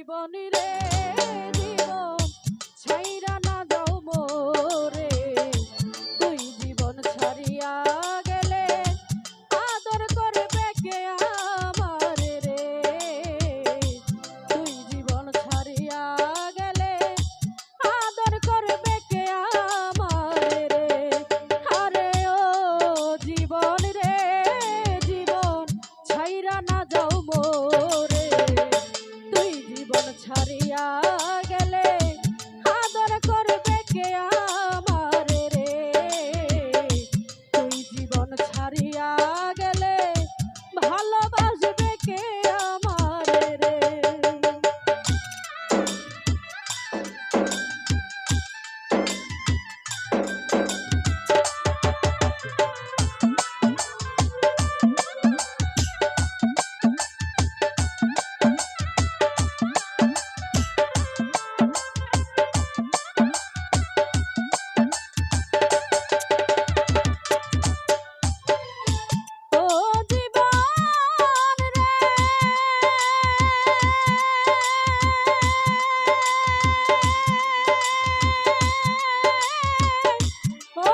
জীবন রে জীবন ছাইরা না যাও মোরে, তুই জীবন ছাড়িয়া গেলে আদর করবে কে আমারে রে, তুই জীবন ছাড়িয়া গেলে আদর করবে কে আমারে রে। আরে ও জীবন রে জীবন ছাইরা না যাও মোরে, তুই জীবন ছাড়িয়া গেলে আদর করবে কে আমারে রে, তুই জীবন ছাড়িয়া গেলে ভালোবাসবে কে আমারে রে। ও জীবন রে ও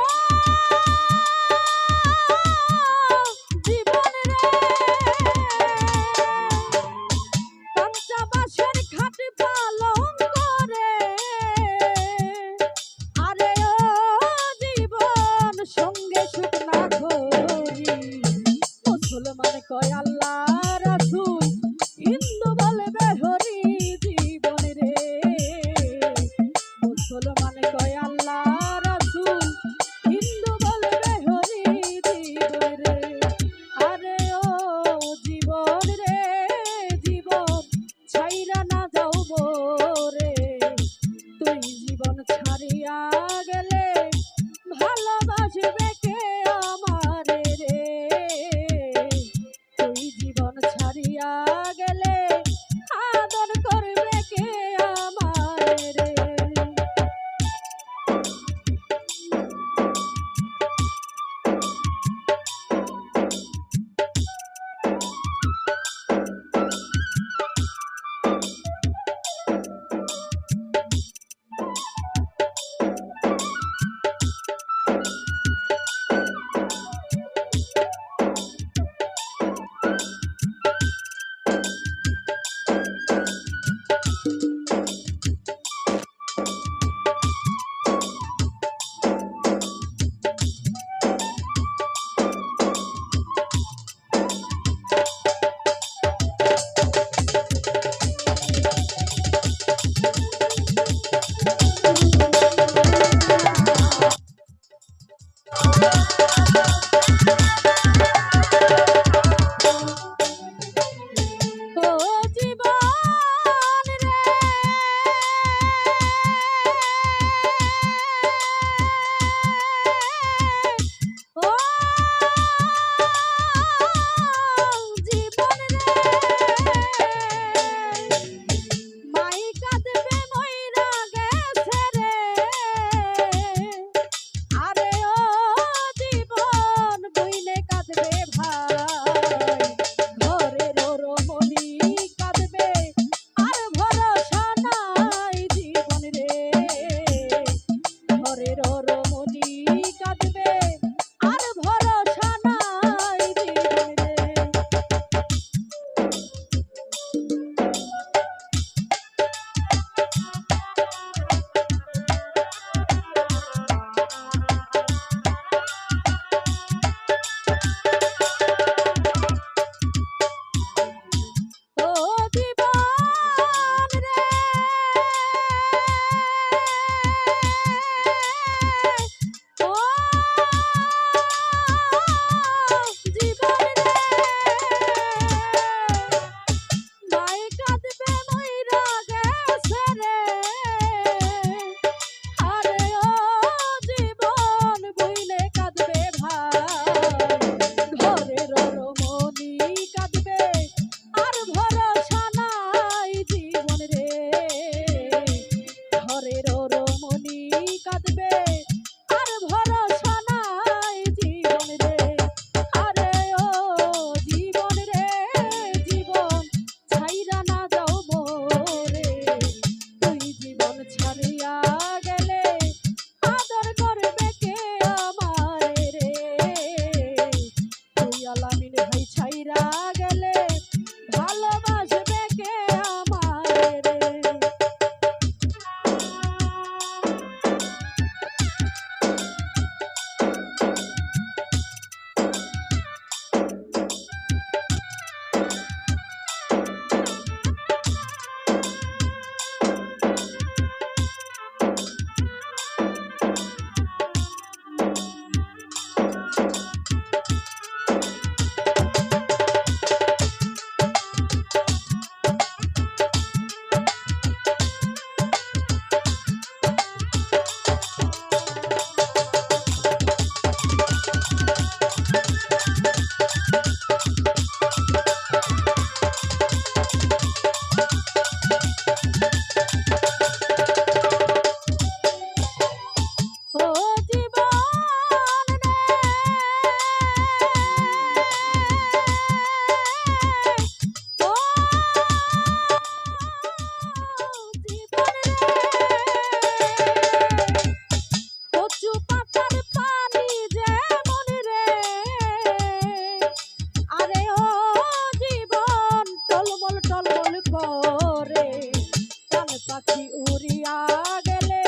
জীবন রে কাঁচা বাঁশের খাট পালঙ্ক রে, আরে ও জীবন সঙ্গে সুখ না করি, মুসলমান কয় আল্লাহ রাসূল হিন্দু বলবে হরি, জীবন রে মুসলমান কয় আল্লাহ রাসূল হিন্দু বলবে হরি, জীবন রে। আরে ও জীবন রে জীবন ছাইরা না যাও মোরে, তুই জীবন ছাড়িয়া গেলে ভালোবাসবে কে আমারে রে, তুই জীবন ছাড়িয়া গেলে পরে প্রাণ পাখি উড়িয়া গেলে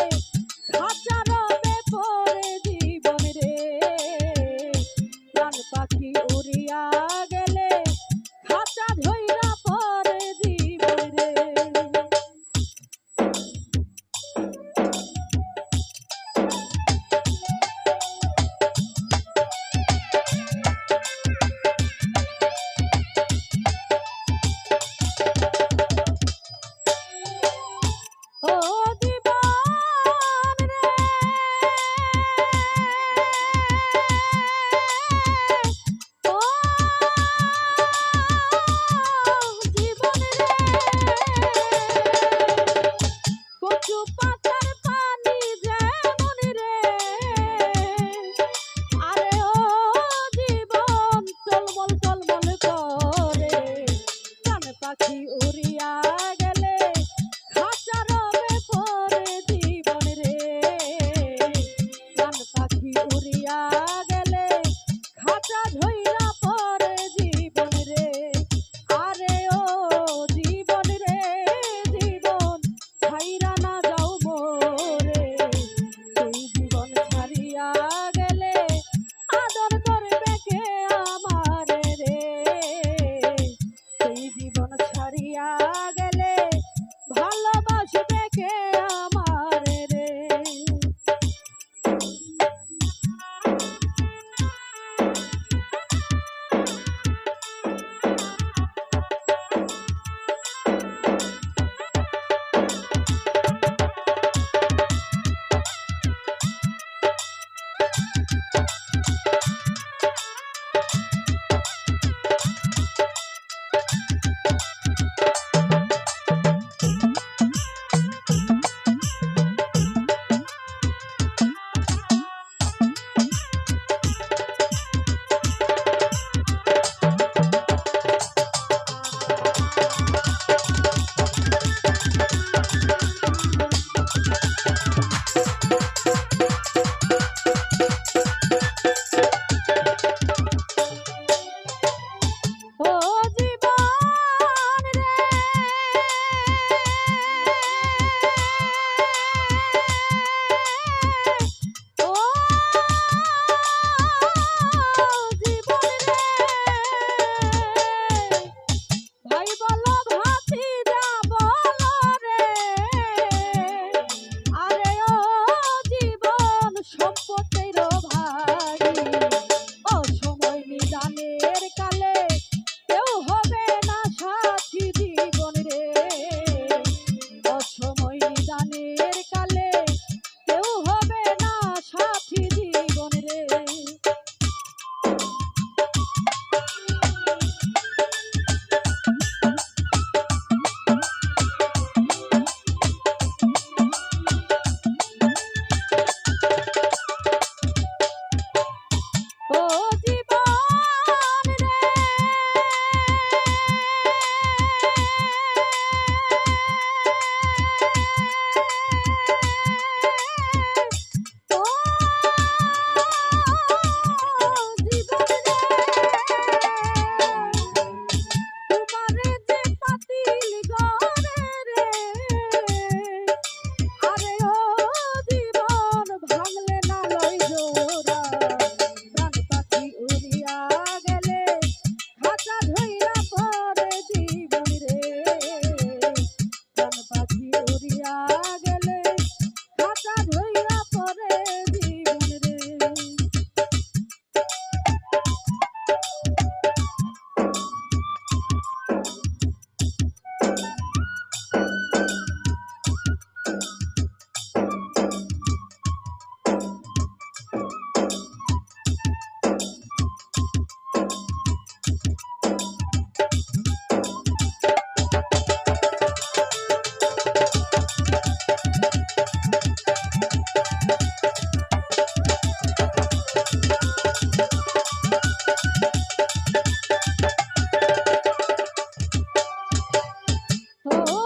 খাঁচা রবে পরে জীবন রে প্রাণ পাখি উড়িয়া গেলে খাঁচা ধইরা পরে জীবন রে ও জীবন রে ও জীবন রে কচু পাতার পানি যেমন রে আরে ও জীবন টলমল টলমল করে প্রাণ পাখি উড়িয়া গেলে খাঁচা রবে পরে জীবন রে প্রাণ পাখি উড়িয়া গেলে খাঁচা ধইরা পরে জীবন রে আরে ও জীবন রে জীবন ছাইরা না যাও মোরে সেই জীবন ছাড়িয়া গেলে আদর করবে কে আমারে রে সেই জীবন ছাড়িয়া গেলে ভালোবাসবে কে আমারে রে ও জীবন রে ও জীবন রে ভাই বলো ভাতিজা বলো রে আরে ও জীবন সম্পত্তির ভারী অসময় নিদানের কালে কেউ হবে না সাথী জীবন রে অসময় নিদানের কালে কেউ হবে না সাথী জীবন রে ও জীবন রে ও জীবন রে তোমারে যে পাতিল গড়ে রে আরে ও জীবন ভাঙলে না লয় জোড়া প্রাণ পাখি উড়িয়া গেলে খাঁচা ধইরা পরে জীবন রে প্রাণ পাখি উড়িয়া গেলে খাঁচা ধইরা পরে জীবন রে ও